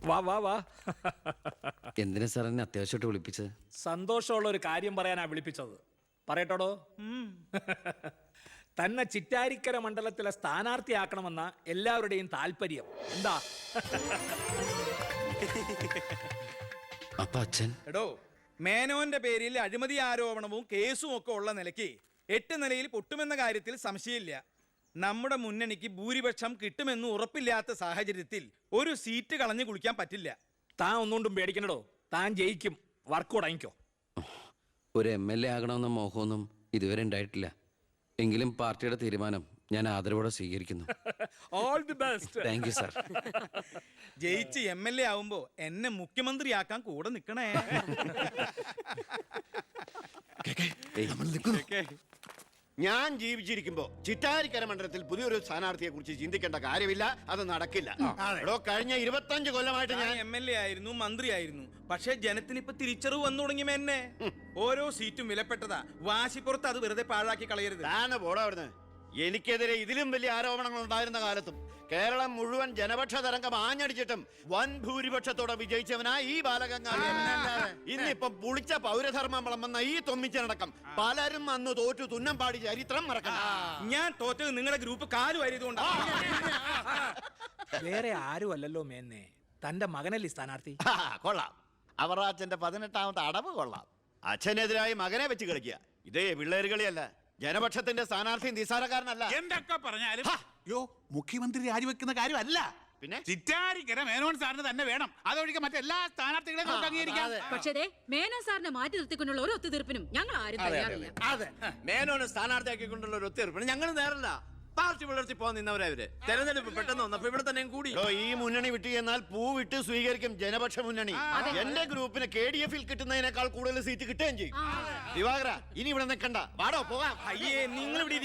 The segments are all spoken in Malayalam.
വാ വാ വാ. എന്തിനാ സാർ എന്നെ അത്യാവശ്യമായിട്ട് വിളിപ്പിച്ചത്? സന്തോഷമുള്ള ഒരു കാര്യം പറയാനാ വിളിപ്പിച്ചത്. പറയട്ടോടോ. തന്നെ ചിറ്റാരിക്കര മണ്ഡലത്തിലെ സ്ഥാനാർത്ഥിയാക്കണമെന്ന എല്ലാവരുടെയും താല്പര്യം. എന്താ? അപ്പൊ അച്ഛൻ? എടോ, മേനോന്റെ പേരിൽ അഴിമതി ആരോപണവും കേസും ഒക്കെ ഉള്ള നിലയ്ക്ക് 8 നിലയിൽ പൊട്ടുമെന്ന കാര്യത്തിൽ സംശയമില്ല. നമ്മുടെ മുന്നണിക്ക് ഭൂരിപക്ഷം കിട്ടുമെന്ന് ഉറപ്പില്ലാത്ത സാഹചര്യത്തിൽ ഒരു സീറ്റ് കളഞ്ഞു കുളിക്കാൻ പറ്റില്ല. താൻ ഒന്നുകൊണ്ടും പേടിക്കണടോ. താൻ ജയിക്കും. വർക്ക് തുടങ്ങിക്കോ. ഒരു MLA ആകണമെന്ന മോഹമൊന്നും ഇതുവരെ ഉണ്ടായിട്ടില്ല. എങ്കിലും പാർട്ടിയുടെ തീരുമാനം ഞാൻ ആദരവോടെ സ്വീകരിക്കുന്നു. All the best. Thank you sir. ജയിച്ച് MLA ആവുമ്പോ എന്നെ മുഖ്യമന്ത്രിയാക്കാൻ കൂടെ നിൽക്കണേ. ഞാൻ ജീവിച്ചിരിക്കുമ്പോ ചിറ്റാരിക്കര മണ്ഡലത്തിൽ പുതിയൊരു സ്ഥാനാർത്ഥിയെ കുറിച്ച് ചിന്തിക്കേണ്ട കാര്യമില്ല. അത് നടക്കില്ല. കഴിഞ്ഞ 25 കൊല്ലമായിട്ട് ഞാൻ MLA ആയിരുന്നു, മന്ത്രിയായിരുന്നു. പക്ഷെ ജനത്തിന് ഇപ്പൊ തിരിച്ചറിവ് വന്നു തുടങ്ങി. എന്നെ ഓരോ സീറ്റും വിലപ്പെട്ടതാ. വാശിപ്പുറത്ത് അത് വെറുതെ പാഴാക്കി കളയരുത്. പോടാ അവിടുന്ന്. എനിക്കെതിരെ ഇതിലും വലിയ ആരോപണങ്ങൾ ഉണ്ടായിരുന്ന കാലത്തും കേരളം മുഴുവൻ ജനപക്ഷ തരംഗം ആഞ്ഞടിച്ചിട്ടും വൻ ഭൂരിപക്ഷത്തോടെ വിജയിച്ചവനാ ഈ ബാലഗംഗാധര. ഇന്നിപ്പം പുളിച്ച പൗരധർമ്മം വിളമ്പുന്ന ഈ തൊമ്മിച്ചടക്കം പലരും അന്ന് തോറ്റു തുന്നം പാടി ചരിത്രം മറക്കണം. ഞാൻ തോറ്റത് നിങ്ങളുടെ ഗ്രൂപ്പ് കാലുവായതുകൊണ്ട്. വേറെ ആരും അല്ലല്ലോ മേന്നെ, തന്റെ മകനല്ലേ സ്ഥാനാർത്ഥി. കൊള്ളാം. അവർ അച്ഛന്റെ 18ാമത്തെ അടവ് കൊള്ളാം. അച്ഛനെതിരായി മകനെ വെച്ച് കളിക്കുക. ഇതേ പിള്ളേര് കളിയല്ല. ജനപക്ഷത്തിന്റെ സ്ഥാനാർത്ഥി നിസ്സാരക്കാരനല്ല. എന്തൊക്കെ പറഞ്ഞാലും മുഖ്യമന്ത്രി രാജിവെക്കുന്ന കാര്യമല്ല. പിന്നെ ചിറ്റാരിക്കര മേനോൻ സാറിന് തന്നെ വേണം. അതൊഴികെ മറ്റെല്ലാ സ്ഥാനാർത്ഥികളെയും നമുക്ക് അംഗീകരിക്കാം. പക്ഷേ മേനോൻ സാറിനെ മാറ്റി നിർത്തിക്കൊണ്ടുള്ള ഒരു ഒത്തുതീർപ്പിനും ഞങ്ങൾ ആരും തയ്യാറില്ല. അതെ, മേനോനെ സ്ഥാനാർത്ഥിയാക്കിക്കൊണ്ടുള്ള ഒരു ഒത്തുതീർപ്പിന് ഞങ്ങൾ നേരല്ല. പാർട്ടി പുലർത്തി പോകാൻ നിന്നവരവര്. തെരഞ്ഞെടുപ്പ് പെട്ടെന്ന് വന്നപ്പോ ഇവിടെ തന്നെ കൂടി. ഈ മുന്നണി വിട്ടു എന്നാൽ പൂ വിട്ട് സ്വീകരിക്കും ജനപക്ഷ മുന്നണി. എന്റെ ഗ്രൂപ്പിന് KDF-ൽ കിട്ടുന്നതിനേക്കാൾ കൂടുതൽ സീറ്റ് കിട്ടുകയും ചെയ്യും. ദിവാകര, ഇനി ഇവിടെ നിൽക്കണ്ട, വാടോ പോകാം. അയ്യേ, നിങ്ങൾ ഇവിടെ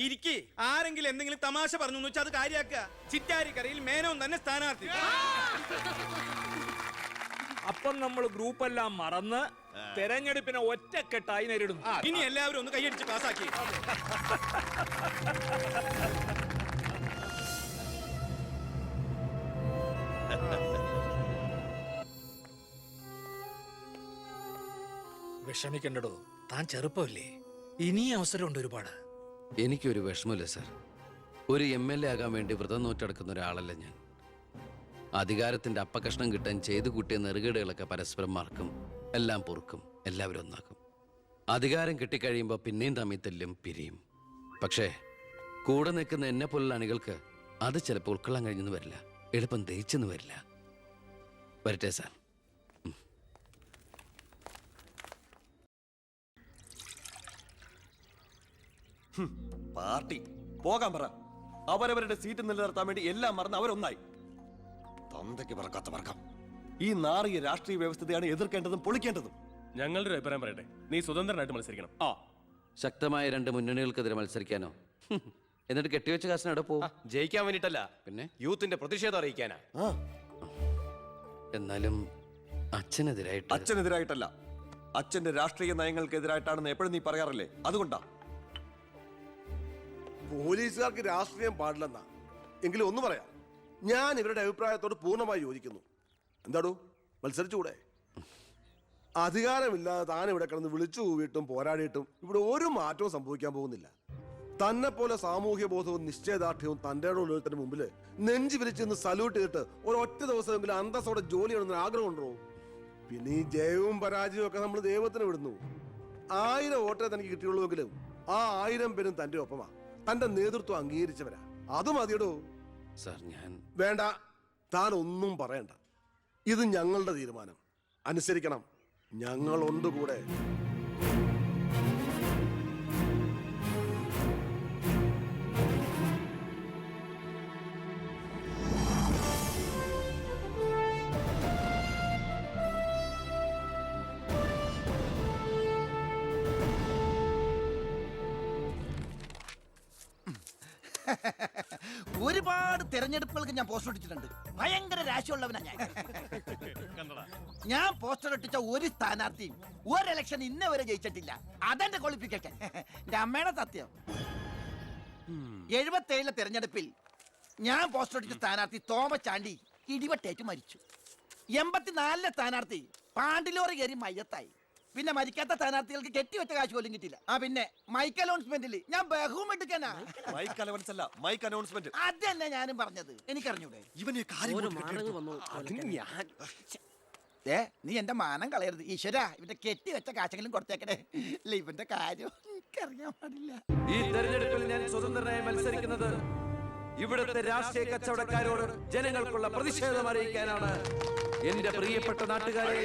ഇരിക്കി. ആരെങ്കിലും എന്തെങ്കിലും തമാശ പറഞ്ഞു വെച്ചാൽ അത് കാര്യാക്കുക. ചിറ്റാരിക്കരയിൽ മേനോൻ തന്നെ സ്ഥാനാർത്ഥി. അപ്പം നമ്മൾ ഗ്രൂപ്പെല്ലാം മറന്ന് തെരഞ്ഞെടുപ്പിനെ ഒറ്റക്കെട്ടായി നേരിടുന്നു. ഇനി എല്ലാവരും ഒന്ന് കൈയടിച്ച് പാസാക്കി. വിഷമിക്കണ്ടടോ, താൻ ചെറുപ്പമല്ലേ, ഇനി അവസരമുണ്ട് ഒരുപാട്. എനിക്കൊരു വിഷമമില്ല സാർ. ഒരു MLA ആകാൻ വേണ്ടി വ്രതം നോറ്റടക്കുന്ന ഒരാളല്ല ഞാൻ. അധികാരത്തിന്റെ അപ്പകഷ്ണം കിട്ടാൻ ചെയ്തു കൂട്ടിയ നെറുകേടുകളൊക്കെ പരസ്പരം മറക്കും, എല്ലാം പൊറുക്കും, എല്ലാവരും ഒന്നാക്കും. അധികാരം കിട്ടിക്കഴിയുമ്പോൾ പിന്നെയും തമ്മിൽ തല്ലും, പിരിയും. പക്ഷേ കൂടെ നിൽക്കുന്ന എന്നെ പോലുള്ള അണികൾക്ക് അത് ചിലപ്പോൾ ഉൾക്കൊള്ളാൻ കഴിഞ്ഞെന്ന് വരില്ല, എളുപ്പം ദഹിച്ചെന്ന് വരില്ല. വരട്ടെ സാർ. പാർട്ടി പോകാൻ പറ. അവരവരുടെ സീറ്റ് നിലനിർത്താൻ വേണ്ടി എല്ലാം മറന്ന് അവരൊന്നായി. തന്തയ്ക്ക് പറക്കാത്ത വർക്കം. ഈ നാറിയ രാഷ്ട്രീയ വ്യവസ്ഥയാണ് എതിർക്കേണ്ടതും പൊളിക്കേണ്ടതും. ഞങ്ങളുടെ ഒരു അഭിപ്രായം പറയട്ടെ, നീ സ്വതന്ത്രനായിട്ട് മത്സരിക്കണം. ശക്തമായ 2 മുന്നണികൾക്കെതിരെ മത്സരിക്കാനോ? എന്നിട്ട് കെട്ടിവെച്ച കാശിന് അവിടെ പോവും. ജയിക്കാൻ വേണ്ടിട്ടല്ല, പിന്നെ യൂത്തിന്റെ പ്രതിഷേധം അറിയിക്കാനാ. എന്നാലും അച്ഛനെതിരായിട്ടല്ല, അച്ഛന്റെ രാഷ്ട്രീയ നയങ്ങൾക്കെതിരായിട്ടാണെന്ന് എപ്പോഴും നീ പറയാറില്ലേ? അതുകൊണ്ടാ. പോലീസുകാർക്ക് രാഷ്ട്രീയം പാടില്ലെന്നാ. എങ്കിലും ഒന്ന് പറയാം, ഞാൻ ഇവരുടെ അഭിപ്രായത്തോട് പൂർണ്ണമായി യോജിക്കുന്നു. എന്താടോ, മത്സരിച്ചുകൂടെ? അധികാരമില്ലാതെ താൻ ഇവിടെ കിടന്ന് വിളിച്ചു കൂവിയിട്ടും പോരാടിയിട്ടും ഇവിടെ ഒരു മാറ്റവും സംഭവിക്കാൻ പോകുന്നില്ല. തന്നെ പോലെ സാമൂഹ്യ ബോധവും നിശ്ചയദാർഢ്യവും തന്റെ ഉള്ളതിന് മുമ്പിൽ നെഞ്ചു വിരിച്ചെന്ന് സല്യൂട്ട് ചെയ്തിട്ട് ഒരൊറ്റ ദിവസമെങ്കിലും അന്തസ്സോടെ ജോലി ചെയ്യണമെന്ന് ആഗ്രഹം ഉണ്ടോ? പിന്നെ ഈ ജയവും പരാജയവും ഒക്കെ നമ്മൾ ദൈവത്തിന് വിടുന്നു. 1000 വോട്ടേ തനിക്ക് കിട്ടിയുള്ളൂവെങ്കിലും ആ 1000 പേരും തന്റെ ഒപ്പമാ, തന്റെ നേതൃത്വം അംഗീകരിച്ചവരാ. അത് മതിയടോ സാർ. ഞാൻ വേണ്ട, താൻ ഒന്നും പറയണ്ട. ഇത് ഞങ്ങളുടെ തീരുമാനം, അനുസരിക്കണം. ഞങ്ങളുണ്ട് കൂടെ. ഒരുപാട് തെരഞ്ഞെടുപ്പുകൾക്ക് ഞാൻ പോസ്റ്റർ ഒട്ടിച്ചിട്ടുണ്ട്. ഭയങ്കര രാശിയുള്ളവനാ ഞാൻ. ഞാൻ പോസ്റ്റർ ഒട്ടിച്ച ഒരു സ്ഥാനാർത്ഥിയും ഒരു ഇലക്ഷൻ ഇന്നേ വരെ ജയിച്ചിട്ടില്ല. അതെന്റെ ക്വാളിഫിക്കേഷൻ. എന്റെ അമ്മയുടെ സത്യം. 77 തെരഞ്ഞെടുപ്പിൽ ഞാൻ പോസ്റ്റർ ഒട്ടിച്ച സ്ഥാനാർത്ഥി തോമസ് ചാണ്ടി ഇടിവട്ടേറ്റ് മരിച്ചു. 84-ലെ സ്ഥാനാർത്ഥി പാണ്ടിലോറി കയറി മയ്യത്തായി. പിന്നെ മരിക്കാത്ത സ്ഥാനാർത്ഥികൾക്ക് കെട്ടിവെച്ച കാശ് പോലും കിട്ടില്ല. പിന്നെ മൈക്ക് അനൗൺസ്മെന്റിൽ ഞാൻ ബഹുമെടുക്കാനാ. മൈക്ക് അലവൻസ് അല്ല, മൈക്ക് അനൗൺസ്മെന്റ്. അത് തന്നെ ഞാനും പറഞ്ഞത്. എനിക്കറിഞ്ഞൂടെ? ഇവനെ കാര്യം നീ എന്റെ മാനം കളയരുത് ഈശ്വര. ഇവന്റെ കെട്ടിവെച്ച കാശെങ്കിലും കൊടുത്തേക്കണേ. ഇല്ല ഇവന്റെ കാര്യം എനിക്കറിയാൻ പാടില്ല. ഈ തെരഞ്ഞെടുപ്പിൽ ഞാൻ സ്വതന്ത്രനായി മത്സരിക്കുന്നത് ഇവിടുത്തെ രാഷ്ട്രീയ കച്ചവടക്കാരോട് ജനങ്ങൾക്കുള്ള പ്രതിഷേധം അറിയിക്കാനാണ്. എന്റെ പ്രിയപ്പെട്ട നാട്ടുകാരെ,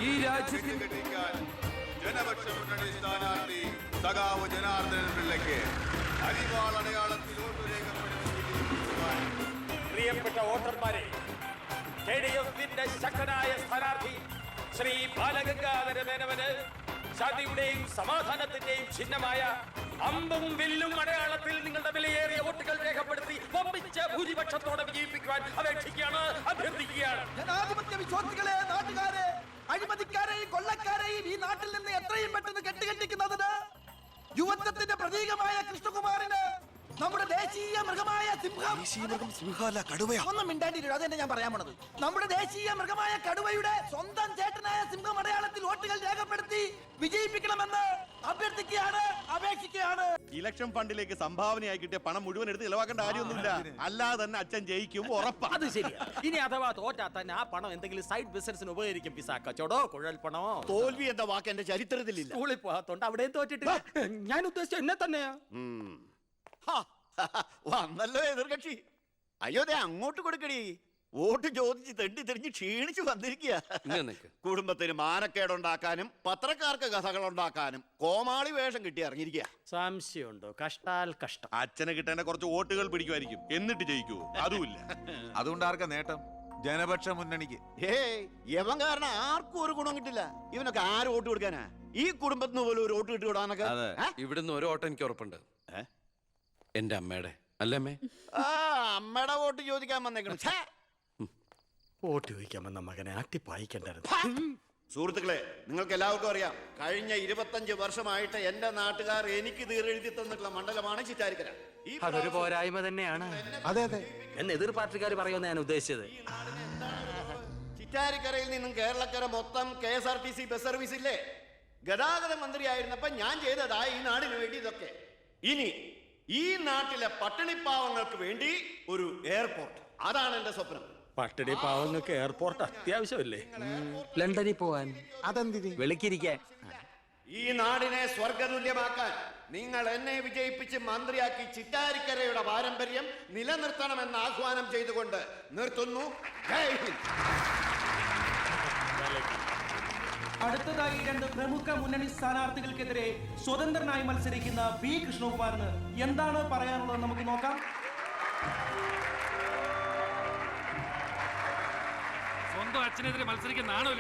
ഈ രാജ്യത്തിൽ ജനപക്ഷ മുന്നണി സ്ഥാനാർത്ഥി സഖാവ് ജനാർദ്ദനൻ പിള്ളയ്ക്ക് അരിവാളടയാളത്തിൽ വോട്ട് രേഖപ്പെടുത്തുവാൻ പ്രിയപ്പെട്ട വോട്ടർമാരെ, KDF-ന്റെ ശക്തനായ സ്ഥാനാർത്ഥി ശ്രീ ബാലഗംഗാധര മേനോന് ശാന്തിയുടെയും സമാധാനത്തിന്റെയും ചിഹ്നമായ അമ്പും വില്ലും അടയാളത്തിൽ നിങ്ങളുടെ വിലയേറിയ വോട്ടുകൾ രേഖപ്പെടുത്തി വമ്പിച്ച ഭൂരിപക്ഷത്തോടെ വിജയിപ്പിക്കുവാൻ അപേക്ഷിക്കുകയാണ്, അഭ്യർത്ഥിക്കുകയാണ്. ജനാധിപത്യ വിശ്വാസികളെ, നാട്ടുകാരെ, അഴിമതിക്കാരെയും കൊള്ളക്കാരെയും ഈ നാട്ടിൽ നിന്ന് എത്രയും പെട്ടെന്ന് കെട്ടുകെട്ടിക്കുന്നതിന് യുവത്വത്തിന്റെ പ്രതീകമായ കൃഷ്ണകുമാറിന് നമ്മുടെ ദേശീയ മൃഗമായ സിംഹം, ഒന്നും മിണ്ടാണ്ടിരിക്കും, അതെന്നെ ഞാൻ പറയാൻ പോണത്. നമ്മുടെ ദേശീയ മൃഗമായ കടുവയുടെ സ്വന്തം ചേട്ടനായ സിംഹം അടയാളത്തിൽ വോട്ടുകൾ രേഖപ്പെടുത്തി വിജയിപ്പിക്കണമെന്ന് അഭ്യർത്ഥിക്കുകയാണ്, അപേക്ഷിക്കുകയാണ്. ഇലക്ഷൻ ഫണ്ടിലേക്ക് സംഭാവനയായി കിട്ടിയ പണം മുഴുവൻ എടുത്ത് ഇലവാക്കേണ്ട കാര്യമൊന്നുമില്ല. അല്ലാതെ തന്നെ അച്ഛൻ ജയിക്കും, ഉറപ്പാ. അത് ശരിയാ. ഇനി അഥവാ തോറ്റാ തന്നെ ആ പണം എന്തെങ്കിലും സൈഡ് ബിസിനസിന് ഉപകരിക്കും. പിസാ കച്ചവടോ കുഴൽ പണമോ. തോൽവി എന്ന വാക്ക് എന്റെ ചരിത്രത്തിലില്ല. സ്കൂളിൽ പോകാത്തോണ്ട് അവിടെയും തോറ്റിട്ടില്ല. ഞാൻ ഉദ്ദേശിച്ച എന്നെ തന്നെയാ. വന്നല്ലോ എതിർകക്ഷി. അയ്യോ ദേ അങ്ങോട്ട് കൊടുക്കടി. വോട്ട് ചോദിച്ച് തെണ്ടി തെരിഞ്ഞ് ക്ഷീണിച്ചു വന്നിരിക്കുക. കുടുംബത്തിന് മാനക്കേടുണ്ടാക്കാനും പത്രക്കാർക്ക് കഥകൾ ഉണ്ടാക്കാനും കോമാളി വേഷം കിട്ടി ഇറങ്ങിയിരിക്കുക. സംശയമുണ്ടോ? കഷ്ടാൽ കഷ്ടം. അച്ഛന് കിട്ടേണ്ട കുറച്ച് വോട്ടുകൾ പിടിക്കുമായിരിക്കും, എന്നിട്ട് ജയിക്കൂ? അതുമില്ല. അതുകൊണ്ട് ആർക്കാ നേട്ടം? ജനപക്ഷ മുന്നണിക്ക്. യവൻ കാരണം ആർക്കും ഒരു ഗുണം കിട്ടില്ല. ഇവനൊക്കെ ആര് വോട്ട് കൊടുക്കാനാ? ഈ കുടുംബത്തിന് പോലും ഒരു വോട്ട് കിട്ടുകൂടാന്നൊക്കെ. ഇവിടുന്ന് ഒരു ഓട്ടം എനിക്ക് ഉറപ്പുണ്ട്. എന്റെ അമ്മയുടെ അല്ലമ്മേ, അമ്മയുടെ വോട്ട് ചോദിക്കാൻ വന്നേക്കണം. വോട്ട് ചോദിക്കാൻ വന്ന മകനെ അട്ടിപ്പായിക്കണ്ടായിരുന്നു. സുഹൃത്തുക്കളെ, നിങ്ങൾക്ക് എല്ലാവർക്കും അറിയാം, കഴിഞ്ഞ 25 വർഷമായിട്ട് എന്റെ നാട്ടുകാർ എനിക്ക് തീരെഴുതി തന്നിട്ടുള്ള മണ്ഡലമാണ് ചിറ്റാരിക്കര. അതൊരു പോരായ്മ തന്നെയാണ്. അതെ അതെ, എന്ന് എതിർ പാർട്ടിക്കാർ പറയുമെന്ന് ഞാൻ ഉദ്ദേശിച്ചത്. ചിറ്റാരിക്കരയിൽ നിന്നും കേരളക്കര മൊത്തം KSRTC ബസ് സർവീസ് ഇല്ലേ? ഗതാഗത മന്ത്രിയായിരുന്നപ്പോ ഞാൻ ചെയ്തതാ ഈ നാടിന് വേണ്ടി ഇതൊക്കെ. ഇനി ഈ നാട്ടിലെ പട്ടിണിപ്പാവങ്ങൾക്ക് വേണ്ടി ഒരു എയർപോർട്ട്, അതാണ് എന്റെ സ്വപ്നം. പട്ടിണി പാവങ്ങൾക്ക് എയർപോർട്ട് അത്യാവശ്യമല്ലേ? ലണ്ടനിൽ പോവാൻ, അതെന്തിന്? വെളിക്കിരിക്കാൻ. ഈ നാടിനെ സ്വർഗതുല്യമാക്കാൻ നിങ്ങൾ എന്നെ വിജയിപ്പിച്ച് മന്ത്രിയാക്കി ചിറ്റാരിക്കരയുടെ പാരമ്പര്യം നിലനിർത്തണമെന്ന് ആഹ്വാനം ചെയ്തുകൊണ്ട് നിർത്തുന്നു. ജയ് ഹിന്ദ്. അടുത്തതായി 2 പ്രമുഖ മുന്നണി സ്ഥാനാർത്ഥികൾക്കെതിരെ സ്വതന്ത്രനായി മത്സരിക്കുന്ന ബി കൃഷ്ണകുമാറിന് എന്താണ് പറയാനുള്ളത് നമുക്ക് നോക്കാം. സ്വന്തം അച്ഛനെതിരെ മത്സരിക്കുന്ന ആണോ?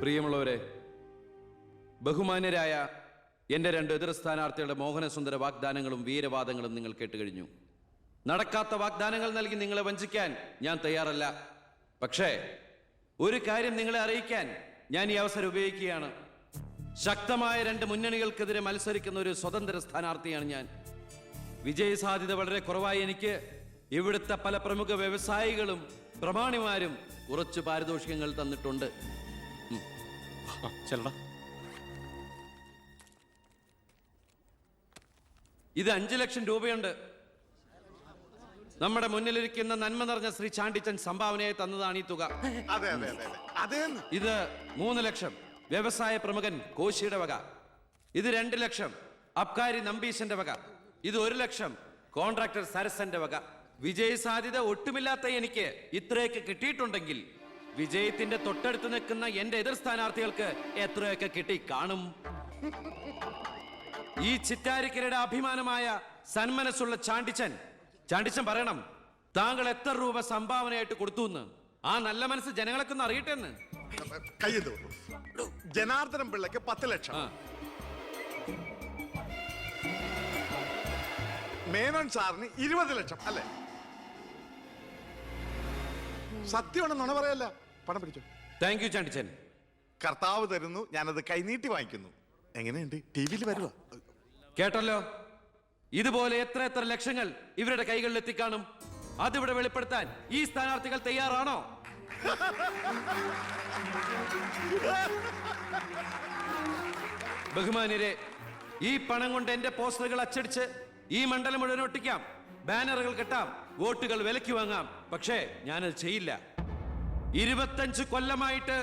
പ്രിയമുള്ളവരെ, ബഹുമാന്യരായ എന്റെ 2 എതിർ സ്ഥാനാർത്ഥികളുടെ മോഹനസുന്ദര വാഗ്ദാനങ്ങളും വീരവാദങ്ങളും നിങ്ങൾ കേട്ടുകഴിഞ്ഞു. നടക്കാത്ത വാഗ്ദാനങ്ങൾ നൽകി നിങ്ങളെ വഞ്ചിക്കാൻ ഞാൻ തയ്യാറല്ല. പക്ഷേ ഒരു കാര്യം നിങ്ങളെ അറിയിക്കാൻ ഞാൻ ഈ അവസരം ഉപയോഗിക്കുകയാണ്. ശക്തമായ 2 മുന്നണികൾക്കെതിരെ മത്സരിക്കുന്ന ഒരു സ്വതന്ത്ര സ്ഥാനാർത്ഥിയാണ് ഞാൻ. വിജയ സാധ്യത വളരെ കുറവായി എനിക്ക് ഇവിടുത്തെ പല പ്രമുഖ വ്യവസായികളും പ്രമാണിമാരും കുറച്ച് പാരിതോഷികങ്ങൾ തന്നിട്ടുണ്ട്. ഇത് 5 ലക്ഷം രൂപയുണ്ട്. നമ്മുടെ മുന്നിലിരിക്കുന്ന നന്മ നിറഞ്ഞ ശ്രീ ചാണ്ടിച്ചൻ സംഭാവനയായി തന്നതാണ് ഈ തുക. ഇത് 3 ലക്ഷം വ്യവസായ പ്രമുഖൻ കോശിയുടെ വക. ഇത് 2 ലക്ഷം അബ്കാരി നമ്പീശന്റെ വക. ഇത് 1 ലക്ഷം കോൺട്രാക്ടർ സരസന്റെ വക. വിജയ സാധ്യത ഒട്ടുമില്ലാത്ത എനിക്ക് ഇത്രയൊക്കെ കിട്ടിയിട്ടുണ്ടെങ്കിൽ വിജയത്തിന്റെ തൊട്ടടുത്ത് നിൽക്കുന്ന എന്റെ എതിർ സ്ഥാനാർത്ഥികൾക്ക് എത്രയൊക്കെ കിട്ടി കാണും. ഈ ചിറ്റാരിക്കരയുടെ അഭിമാനമായ സന്മനസ്സുള്ള ചാണ്ടിച്ചൻ പറയണം, താങ്കൾ എത്ര രൂപ സംഭാവനയായിട്ട് കൊടുത്തു എന്ന്. ആ നല്ല മനസ്സ് ജനങ്ങളൊക്കെ ഒന്ന് അറിയട്ടെ എന്ന്. ജനാർദ്ദനൻ പിള്ളയ്ക്ക് 10 ലക്ഷം, മേനോൻ സാറിന് 20 ലക്ഷം അല്ലേ? സത്യമാണെന്നാണ് പറയല്ല. പണം പിടിച്ചു. Thank you Chandichan. കർത്താവ് തരുന്നു, ഞാനത് കൈനീട്ടി വാങ്ങിക്കുന്നു. എങ്ങനെയുണ്ട്? TV-യിൽ വരുവാ. കേട്ടല്ലോ. ഇതുപോലെ എത്ര എത്ര ലക്ഷങ്ങൾ ഇവരുടെ കൈകളിൽ എത്തിക്കാണും. അതിവിടെ വെളിപ്പെടുത്താൻ ഈ സ്ഥാനാർത്ഥികൾ തയ്യാറാണോ? ബഹുമാന്യരെ, ഈ പണം കൊണ്ട് എന്റെ പോസ്റ്ററുകൾ അച്ചടിച്ച് ഈ മണ്ഡലം മുഴുവൻ ഒട്ടിക്കാം, ബാനറുകൾ കെട്ടാം, വോട്ടുകൾ വിലയ്ക്ക് വാങ്ങാം. പക്ഷേ ഞാനത് ചെയ്യില്ല. 25 കൊല്ലമായിട്ട്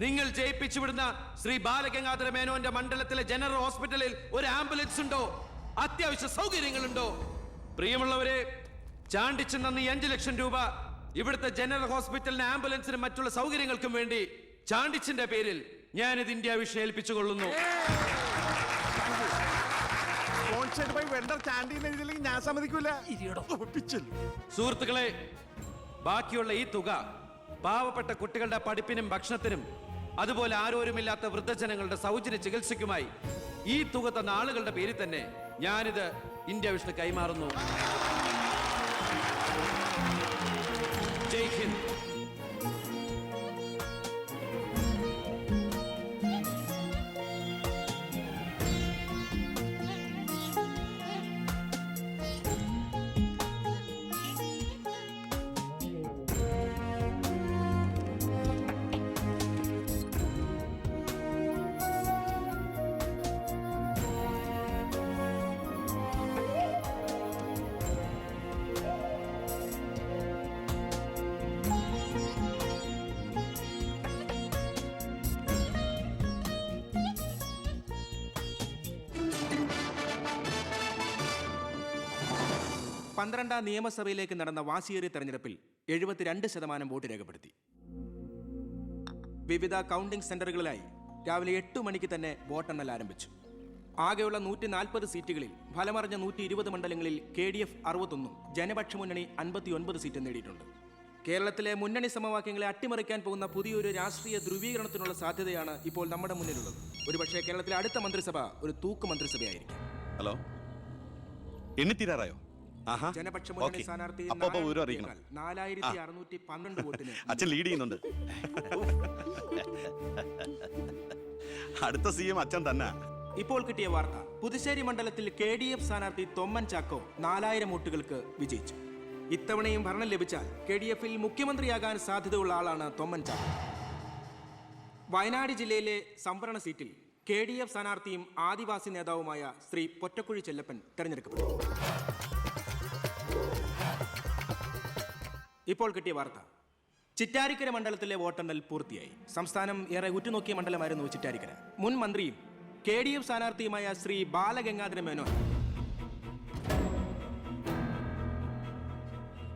നിങ്ങൾ ജയിപ്പിച്ചു വിടുന്ന ശ്രീ ബാലഗംഗാധര മേനോന്റെ മണ്ഡലത്തിലെ ജനറൽ ഹോസ്പിറ്റലിൽ ഒരു ആംബുലൻസ് ഉണ്ടോ? അത്യാവശ്യ സൗകര്യങ്ങളുണ്ടോ? പ്രിയമുള്ളവരെ, ചാണ്ടിച്ചെന്ന 5 ലക്ഷം രൂപ ഇവിടുത്തെ ജനറൽ ഹോസ്പിറ്റലിന് ആംബുലൻസിനും മറ്റുള്ള സൗകര്യങ്ങൾക്കും വേണ്ടി ചാണ്ടിച്ചിന്റെ പേരിൽ ഞാനിത് ഇന്ത്യ വിഷൻ ഏൽപ്പിച്ചുകൊള്ളുന്നു. ഞാൻ സമ്മതിക്കൂല. സുഹൃത്തുക്കളെ, ബാക്കിയുള്ള ഈ തുക പാവപ്പെട്ട കുട്ടികളുടെ പഠിപ്പിനും ഭക്ഷണത്തിനും അതുപോലെ ആരോരുമില്ലാത്ത വൃദ്ധജനങ്ങളുടെ സൗജന്യ ചികിത്സയ്ക്കുമായി ഈ തുക തന്ന ആളുകളുടെ പേരിൽ തന്നെ ഞാനിത് ഇന്ത്യ വിഷന് കൈമാറുന്നു. ജയ് ഹിന്ദ്. പന്ത്രണ്ടാം നിയമസഭയിലേക്ക് നടന്ന വാശിയേറിയ തെരഞ്ഞെടുപ്പിൽ 72% വോട്ട് രേഖപ്പെടുത്തി. വിവിധ കൗണ്ടിംഗ് സെന്ററുകളിലായി രാവിലെ 8 മണിക്ക് തന്നെ വോട്ടെണ്ണൽ ആരംഭിച്ചു. ആകെയുള്ള 140 സീറ്റുകളിൽ ഫലമറിഞ്ഞ 120 മണ്ഡലങ്ങളിൽ KDF 61, ജനപക്ഷ മുന്നണി 59 സീറ്റ് നേടിയിട്ടുണ്ട്. കേരളത്തിലെ മുന്നണി സമവാക്യങ്ങളെ അട്ടിമറിക്കാൻ പോകുന്ന പുതിയൊരു രാഷ്ട്രീയ ധ്രുവീകരണത്തിനുള്ള സാധ്യതയാണ് ഇപ്പോൾ നമ്മുടെ മുന്നിലുള്ളത്. ഒരുപക്ഷെ കേരളത്തിലെ അടുത്ത മന്ത്രിസഭ ഒരു തൂക്ക് മന്ത്രിസഭയായിരിക്കും. ഹലോ, എണ്ണിത്തീരാറായോ? ജനപക്ഷ മുന്നണി സ്ഥാനാർത്ഥി 4612 വോട്ടിന് അച്ഛൻ ലീഡ് ചെയ്യുന്നുണ്ട്. അടുത്ത CM അച്ഛൻ തന്നെ. ഇപ്പോൾ കിട്ടിയ വാർത്ത, പുതുശ്ശേരി മണ്ഡലത്തിൽ KDF സ്ഥാനാർത്ഥി തൊമ്മൻ ചാക്കോ 4000 വോട്ടുകൾക്ക് വിജയിച്ചു. ഇത്തവണയും ഭരണം ലഭിച്ചാൽ KDF-ൽ മുഖ്യമന്ത്രിയാകാൻ സാധ്യതയുള്ള ആളാണ് തൊമ്മൻ ചാക്കോ. വയനാട് ജില്ലയിലെ സംവരണ സീറ്റിൽ KDF സ്ഥാനാർത്ഥിയും ആദിവാസി നേതാവുമായ ശ്രീ പൊറ്റക്കുഴി ചെല്ലപ്പൻ തെരഞ്ഞെടുക്കപ്പെട്ടു. ഇപ്പോൾ കിട്ടിയ വാർത്ത, ചിറ്റാരിക്കര മണ്ഡലത്തിലെ വോട്ടെണ്ണൽ പൂർത്തിയായി. സംസ്ഥാനം ഏറെ ഉറ്റുനോക്കിയ മണ്ഡലമായിരുന്നു ചിറ്റാരിക്കര. മുൻ മന്ത്രിയും KDF സ്ഥാനാർത്ഥിയുമായ ശ്രീ ബാലഗംഗാധര മേനോൻ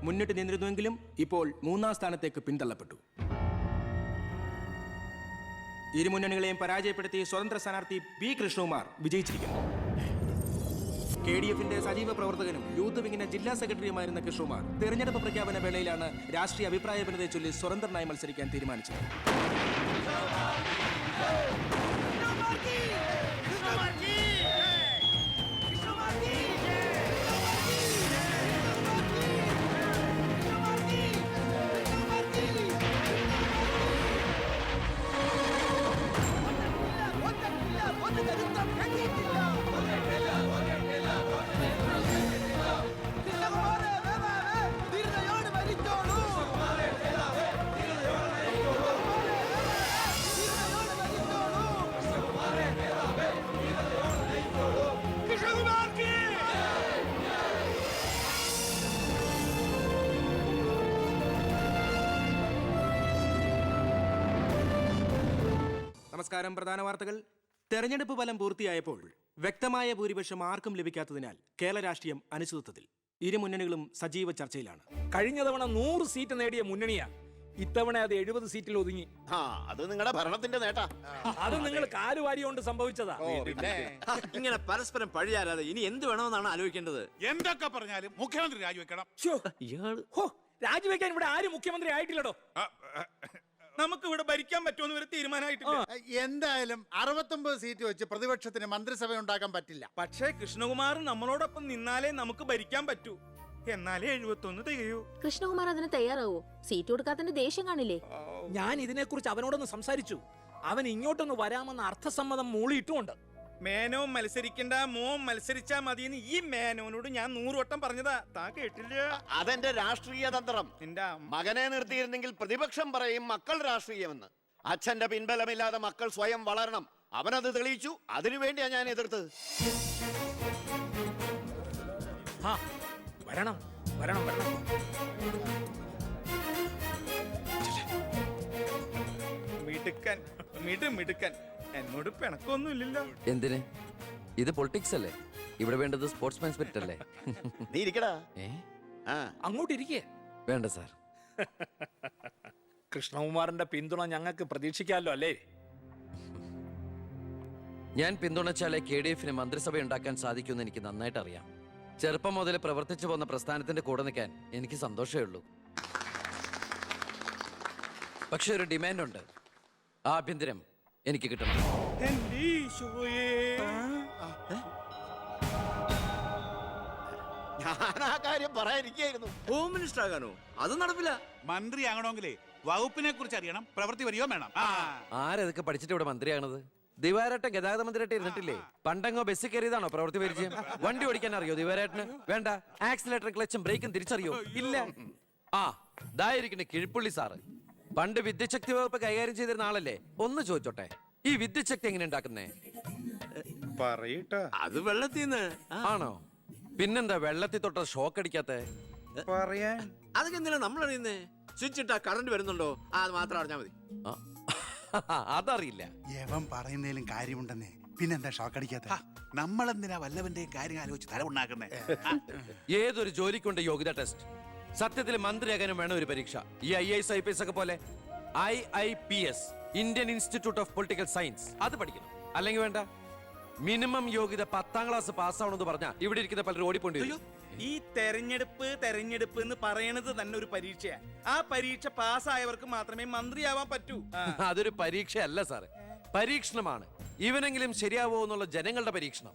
മുന്നിട്ട് നിന്നിരുന്നുവെങ്കിലും ഇപ്പോൾ 3ാം സ്ഥാനത്തേക്ക് പിന്തള്ളപ്പെട്ടു. ഇരു മുന്നണികളെയും പരാജയപ്പെടുത്തി സ്വതന്ത്ര സ്ഥാനാർത്ഥി പി കൃഷ്ണകുമാർ വിജയിച്ചിരിക്കുന്നു. KDF-ന്റെ സജീവ പ്രവർത്തകനും യൂത്ത് വിങ്ങിന്റെ ജില്ലാ സെക്രട്ടറിയുമായിരുന്ന കൃഷ്ണകുമാർ തെരഞ്ഞെടുപ്പ് പ്രഖ്യാപന വേളയിലാണ് രാഷ്ട്രീയ അഭിപ്രായ ഭിന്നതയെ ചൊല്ലി സ്വതന്ത്രനായി മത്സരിക്കാൻ തീരുമാനിച്ചത്. നമസ്കാരം. പ്രധാന വാർത്തകൾ. തെരഞ്ഞെടുപ്പ് ഫലം പൂർത്തിയായപ്പോൾ വ്യക്തമായ ഭൂരിപക്ഷം ആർക്കും ലഭിക്കാത്തതിനാൽ കേരള രാഷ്ട്രീയം അനിശ്ചിതത്വത്തിൽ. ഇരു മുന്നണികളും സജീവ ചർച്ചയിലാണ്. കഴിഞ്ഞ തവണ 100 സീറ്റ് നേടിയ മുന്നണിയാ, ഇത്തവണ അത് 70 സീറ്റിൽ ഒതുങ്ങി. അത് നിങ്ങളുടെ ഭരണത്തിന്റെ നേട്ടാ. അത് നിങ്ങൾ കാലുവാരി കൊണ്ട് സംഭവിച്ചതാ. ഇങ്ങനെ പരസ്പരം പഴിയാരാതെ ഇനി എന്ത് വേണമെന്നാണ് ആലോചിക്കേണ്ടത്. എന്തൊക്കെ പറഞ്ഞാലും മുഖ്യമന്ത്രി രാജിവെക്കണം. രാജിവെക്കാൻ ഇവിടെ ആരും മുഖ്യമന്ത്രി ആയിട്ടില്ലടോ. നമുക്ക് ഇവിടെ ഭരിക്കാൻ പറ്റുമെന്ന് ഒരു തീരുമാനമായിട്ടില്ല. എന്തായാലും 69 സീറ്റ് വെച്ച് പ്രതിപക്ഷത്തിന് മന്ത്രിസഭ ഉണ്ടാക്കാൻ പറ്റില്ല. പക്ഷേ കൃഷ്ണകുമാർ നമ്മളോടൊപ്പം നിന്നാലേ നമുക്ക് ഭരിക്കാൻ പറ്റൂ. എന്നാലേ 71 തികയൂ. കൃഷ്ണകുമാർ അതിന് തയ്യാറാവോ? സീറ്റ് കൊടുക്കാത്തതിന്റെ ദേഷ്യം കാണില്ലേ? ഞാൻ ഇതിനെക്കുറിച്ച് അവനോടൊന്ന് സംസാരിച്ചു. അവൻ ഇങ്ങോട്ടൊന്ന് വരാമെന്ന് അർത്ഥസമ്മതം മൂളിയിട്ടുമുണ്ട്. മേനോൻ മത്സരിക്കണ്ട, മോൻ മത്സരിച്ചാ മതിയെന്ന് ഈ മേനോനോട് ഞാൻ 100 വട്ടം പറഞ്ഞതാ. താ കേട്ടില്ല. അതെന്റെ രാഷ്ട്രീയ തന്ത്രം. നിന്റെ മകനെ നിർത്തിയിരുന്നെങ്കിൽ പ്രതിപക്ഷം പറയും മക്കൾ രാഷ്ട്രീയമെന്ന്. അച്ഛന്റെ പിൻബലമില്ലാതെ മക്കൾ സ്വയം വളരണം. അവനത് തെളിയിച്ചു. അതിനുവേണ്ടിയാ ഞാൻ എതിർത്തത്. വരണം വരണം വരണം. മിടുക്കൻ മിടുക്കൻ. എന്നോട് പിണക്കൊന്നുമില്ലല്ലോ. എന്തിന്? ഇത് പൊളിറ്റിക്സ് അല്ലേ? ഇവിടെ വേണ്ടത് സ്പോർട്സ്മാൻ സ്പിരിറ്റ് അല്ലേ? നീ ഇരിക്കടാ. അങ്ങോട്ട് ഇരിക്കേ. വേണ്ട സാർ. കൃഷ്ണകുമാറിന്റെ പിന്തുണ ഞങ്ങൾക്ക് പ്രതീക്ഷിക്കാമല്ലോ അല്ലേ? ഞാൻ പിന്തുണച്ചാലേ KDF-ന് മന്ത്രിസഭ ഉണ്ടാക്കാൻ സാധിക്കുമെന്ന് എനിക്ക് നന്നായിട്ട് അറിയാം. ചെറുപ്പം മുതൽ പ്രവർത്തിച്ചു പോന്ന പ്രസ്ഥാനത്തിന്റെ കൂടെ നിൽക്കാൻ എനിക്ക് സന്തോഷമേ ഉള്ളൂ. പക്ഷെ ഒരു ഡിമാൻഡ് ഉണ്ട്. ആഭ്യന്തരം എനിക്ക് കിട്ടണം. ഞാൻ ആ കാര്യം പറയാനിരിക്കായിരുന്നു. Home minister ആകാനോ? അത് നടപ്പില്ല. മന്ത്രി ആകണമെങ്കിലേ വകുപ്പിനെ കുറിച്ച് അറിയണം, പ്രവൃത്തി വരികയോ വേണം. ആരതൊക്കെ പഠിച്ചിട്ട് ഇവിടെ മന്ത്രിയാണത്? ദിവാരേട്ടൻ ഗതാഗത മന്ത്രിയായിട്ട് ഇരുന്നിട്ടില്ലേ? പണ്ടങ്ങോ ബസ്സിൽ കയറിയതാണോ പ്രവൃത്തി പരിചയം? വണ്ടി ഓടിക്കാൻ അറിയോ ദിവാരേട്ടന്? വേണ്ട. ആക്സിലേറ്റർ ക്ലച്ചും ബ്രേക്കും തിരിച്ചറിയോ? ഇല്ല. ഇതായിരിക്കണേ കിഴിപ്പുള്ളി സാറ്. പണ്ട് വിദ്യുച്ഛക്തി വകുപ്പ് കൈകാര്യം ചെയ്തിരുന്ന ആളല്ലേ? ഒന്ന് ചോദിച്ചോട്ടെ, ഈ വിദ്യുച്ഛക്തി എങ്ങനെ ഉണ്ടാക്കുന്നേ? പറയട്ടോ. അത് വെള്ളത്തിന്ന് ആണോ? പിന്നെന്താ വെള്ളത്തിൽ തൊട്ട ഷോക്ക് അടിക്കാത്ത? പറയാൻ അതൊക്കെ എന്തിനാ നമ്മൾ അറിയുന്നേ? സ്വിച്ച് ഇട്ടാ കറണ്ട് വരുന്നുണ്ടോ? അത് മാത്രം അറിഞ്ഞാൽ മതി. അതറിയില്ല. യവൻ പറയുന്നതിലും കാര്യമുണ്ടെന്നേ. പിന്നെന്താ ഷോക്ക് അടിക്കാത്ത? നമ്മളെന്തിനാ വല്ലവന്റെയും കാര്യം ആലോചിച്ച് തല ഉണ്ടാക്കുന്നേ? ഏതൊരു ജോലിക്കുണ്ട് യോഗ്യത ടെസ്റ്റ്. സത്യത്തിൽ മന്ത്രിയാകാനും വേണം ഒരു പരീക്ഷ. ഈ IAS IPS ഒക്കെ പോലെ IIPS, Indian institute of political science, അത് പഠിക്കണം. അല്ലെങ്കിൽ വേണ്ട. മിനിമം യോഗ്യത 10ാം ക്ലാസ് പാസ്സാവണമെന്ന് പറഞ്ഞാൽ ഇവിടെ ഇരിക്കുന്ന പലരും ഓടിപ്പോണ്ടി വരും. ഈ തെരഞ്ഞെടുപ്പ് എന്ന് പറയണത് തന്നെ ഒരു പരീക്ഷയാ. ആ പരീക്ഷ പാസ്സായവർക്ക് മാത്രമേ മന്ത്രിയാവാൻ പറ്റൂ. അതൊരു പരീക്ഷയല്ല സാറ്, പരീക്ഷണമാണ്. ഇവനെങ്കിലും ശരിയാവോ എന്നുള്ള ജനങ്ങളുടെ പരീക്ഷണം.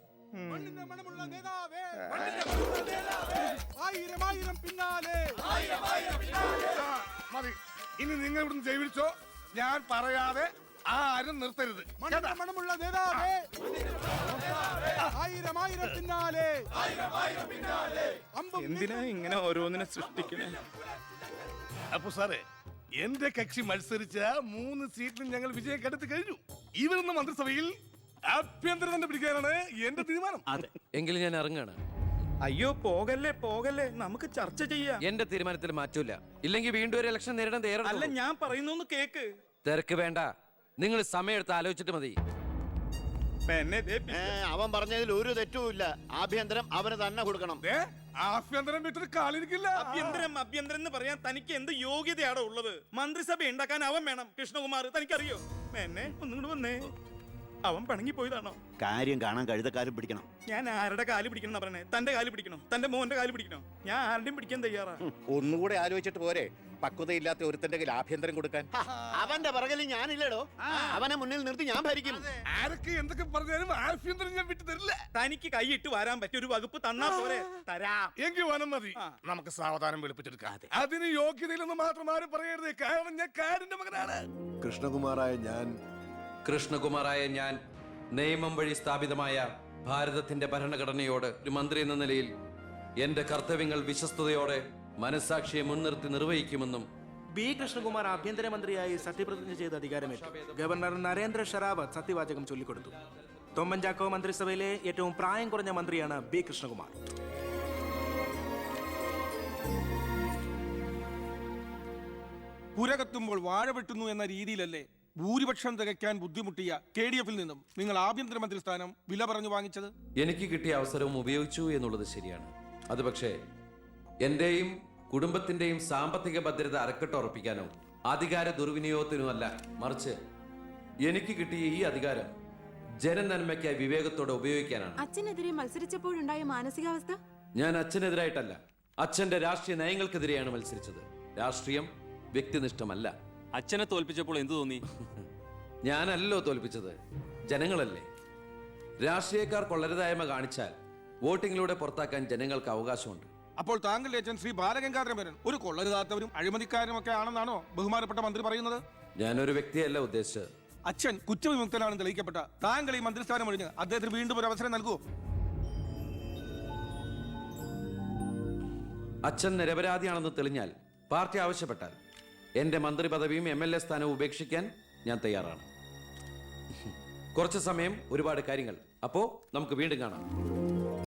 മതി. ഇനി നിങ്ങൾ ഇവിടുന്ന് ജൈവിച്ചോ. ഞാൻ പറയാതെ ആരും നിർത്തരുത്. മണമുള്ള നേതാവേ, ആയിരം ആയിരം പിന്നാലെ. എന്തിനാ ഇങ്ങനെ ഓരോന്നിനെ സൃഷ്ടിക്കണേ? അപ്പൊ സാറേ, എന്റെ കക്ഷി മത്സരിച്ച 3 സീറ്റിലും ഞങ്ങൾ വിജയം കണ്ടെത്തി കഴിഞ്ഞു. ഇവരുന്ന മന്ത്രിസഭയിൽ ആഭ്യന്തരം തന്നെ പിടിക്കാനാണ് എന്റെ തീരുമാനം. എങ്കിലും ഞാൻ ഇറങ്ങാണ്. അയ്യോ പോകല്ലേ, നമുക്ക് ചർച്ച ചെയ്യാം. എന്റെ തീരുമാനത്തിൽ മാറ്റൂല. ഇല്ലെങ്കിൽ വീണ്ടും ഒരു ഇലക്ഷൻ നേരിടാൻ അല്ല, തയ്യാറല്ല. ഞാൻ പറയുന്നു കേക്ക്. തിരക്ക് വേണ്ട. നിങ്ങൾ സമയമെടുത്ത് ആലോചിച്ചിട്ട് മതി. അവൻ പറഞ്ഞതിൽ ഒരു തെറ്റുമില്ല. ആഭ്യന്തരം അവന് തന്നെ കൊടുക്കണം. ആഭ്യന്തരം വിട്ടിട്ട് കാലിരിക്കില്ല. അഭ്യന്തരം എന്ന് പറയാൻ തനിക്ക് എന്ത് യോഗ്യതയാണോ ഉള്ളത്? മന്ത്രിസഭ ഉണ്ടാക്കാൻ അവൻ വേണം. കൃഷ്ണകുമാർ തനിക്കറിയോ? എന്നെ ഒന്നും വന്നേ. അവൻ പിണങ്ങി പോയതാണോ? കാര്യം കാണാൻ കഴുതക്കാരും പിടിക്കണം. ഞാൻ ആരുടെ കാല് പിടിക്കണം എന്നാ പറഞ്ഞേ? തന്റെ കാല് പിടിക്കണോ? തന്റെ മോന്റെ കാല് പിടിക്കണോ? ഞാൻ ആരുടെയും പിടിക്കാൻ തയ്യാറാ. ഒന്നുകൂടെ ആലോചിച്ചിട്ട് പോരെ പക്വതയില്ലാത്ത ഒരുത്തന്റെ കയ്യിൽ ആഭ്യന്തരം കൊടുക്കാൻ. അവന്റെ പിറകിൽ ഞാനില്ലടോ. അവനെ മുന്നിൽ നിർത്തി ഞാൻ ഭരിക്കും. ആരൊക്കെ എന്തൊക്കെ പറഞ്ഞാലും ആഭ്യന്തരം ഞാൻ വിട്ടു തരില്ല. തനിക്ക് കൈയിട്ട് വരാൻ പറ്റിയ ഒരു വകുപ്പ് തന്നാ പോരെ? തരാം. എങ്കിൽ വനം മതി. നമുക്ക് സാവധാനം വെളുപ്പിച്ചെടുക്കാം. അതിന് യോഗ്യതയിലൊന്നും മാത്രം ആരും പറയരുത്. കാരണം ഞാൻ കാടിന്റെ മകനാണ്. കൃഷ്ണകുമാറായ ഞാൻ നിയമം വഴി സ്ഥാപിതമായ ഭാരതത്തിന്റെ ഭരണഘടനയോട് ഒരു മന്ത്രി എന്ന നിലയിൽ എന്റെ കർത്തവ്യങ്ങൾ വിശ്വസ്തയോടെ മനസാക്ഷിയെ മുൻനിർത്തി നിർവഹിക്കുമെന്നും B. കൃഷ്ണകുമാർ ആഭ്യന്തരമന്ത്രിയായി സത്യപ്രതിജ്ഞ ചെയ്ത് അധികാരമേറ്റു. ഗവർണർ നരേന്ദ്ര ഷെറാവത്ത് സത്യവാചകം ചൊല്ലിക്കൊടുത്തു. തൊമ്മൻചാക്കോ മന്ത്രിസഭയിലെ ഏറ്റവും പ്രായം കുറഞ്ഞ മന്ത്രിയാണ് B. കൃഷ്ണകുമാർ. പുരകത്തുമ്പോൾ വാഴ വെട്ടുന്നു എന്ന രീതിയിലല്ലേ ഭൂരിപക്ഷം തികയ്ക്കാൻ ബുദ്ധിമുട്ടിയ KDF-ൽ നിന്നും നിങ്ങൾ ആഭ്യന്തരമന്ത്രി സ്ഥാനം വില പറഞ്ഞു വാങ്ങിച്ചത്? എനിക്ക് കിട്ടിയ അവസരവും ഉപയോഗിച്ചു എന്നുള്ളത് ശരിയാണ്. അത് പക്ഷേ എന്റെയും കുടുംബത്തിന്റെയും സാമ്പത്തിക ഭദ്രത അരക്കെട്ടുറപ്പിക്കാനോ അധികാര ദുർവിനിയോഗത്തിനോ അല്ല, മറിച്ച് എനിക്ക് കിട്ടിയ ഈ അധികാരം ജനനന്മയ്ക്കായി വിവേകത്തോടെ ഉപയോഗിക്കാനാണ്. അച്ഛനെതിരെ മത്സരിച്ചപ്പോഴുണ്ടായ മാനസികാവസ്ഥ? ഞാൻ അച്ഛനെതിരായിട്ടല്ല, അച്ഛന്റെ രാഷ്ട്രീയ നയങ്ങൾക്കെതിരെയാണ് മത്സരിച്ചത്. രാഷ്ട്രീയം വ്യക്തിനിഷ്ഠമല്ല. അച്ഛനെ തോൽപ്പിച്ചപ്പോൾ എന്ത് തോന്നി? ഞാനല്ലോ തോൽപ്പിച്ചത്, ജനങ്ങളല്ലേ. രാഷ്ട്രീയക്കാർ കൊള്ളരുതായ്മ കാണിച്ചാൽ വോട്ടിങ്ങിലൂടെ പുറത്താക്കാൻ ജനങ്ങൾക്ക് അവകാശമുണ്ട്. അപ്പോൾ താങ്കളുടെ അച്ഛൻ ശ്രീ ബാലഗംഗാധരൻ മേനോൻ ഒരു കൊള്ളരുതാത്തവരും അഴിമതിക്കാരും ഒക്കെ ആണെന്നാണോ ബഹുമാനപ്പെട്ട മന്ത്രി പറയുന്നത്? ഞാനൊരു വ്യക്തിയല്ല ഉദ്ദേശിച്ചത്, അച്ഛൻ കുറ്റവിമുക്തനാണെന്ന് തെളിയിക്കപ്പെട്ട താങ്കൾ ഈ മന്ത്രിസ്ഥാനം ഒഴിഞ്ഞ് അദ്ദേഹത്തിന് വീണ്ടും ഒരു അവസരം നൽകുമോ? അച്ഛൻ നിരപരാധിയാണെന്ന് തെളിഞ്ഞാൽ പാർട്ടി ആവശ്യപ്പെട്ടാൽ എന്റെ മന്ത്രി പദവിയും MLA സ്ഥാനവും ഉപേക്ഷിക്കാൻ ഞാൻ തയ്യാറാണ്. കുറച്ച് സമയം, ഒരുപാട് കാര്യങ്ങൾ. അപ്പോ നമുക്ക് വീണ്ടും കാണാം.